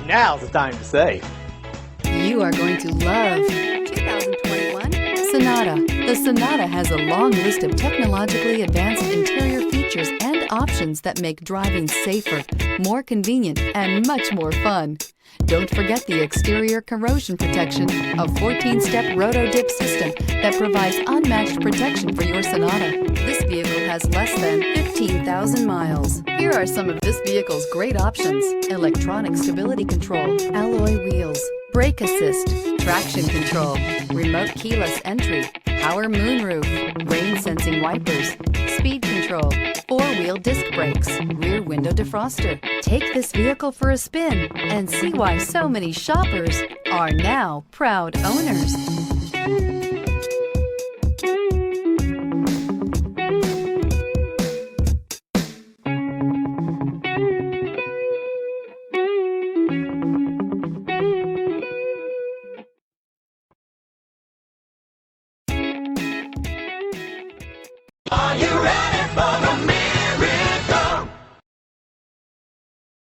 Now's the time to save. You are going to love 2021 Sonata. The Sonata has a long list of technologically advanced interior features and options that make driving safer, more convenient, and much more fun. Don't forget the exterior corrosion protection, a 14-step roto-dip system that provides unmatched protection for your Sonata. This vehicle has less than 15,000 miles. Here are some of this vehicle's great options: electronic stability control, alloy wheels, brake assist, traction control, remote keyless entry, power moonroof, rain sensing wipers, speed control, four-wheel disc brakes, rear window defroster. Take this vehicle for a spin and see why so many shoppers are now proud owners. Are you ready for the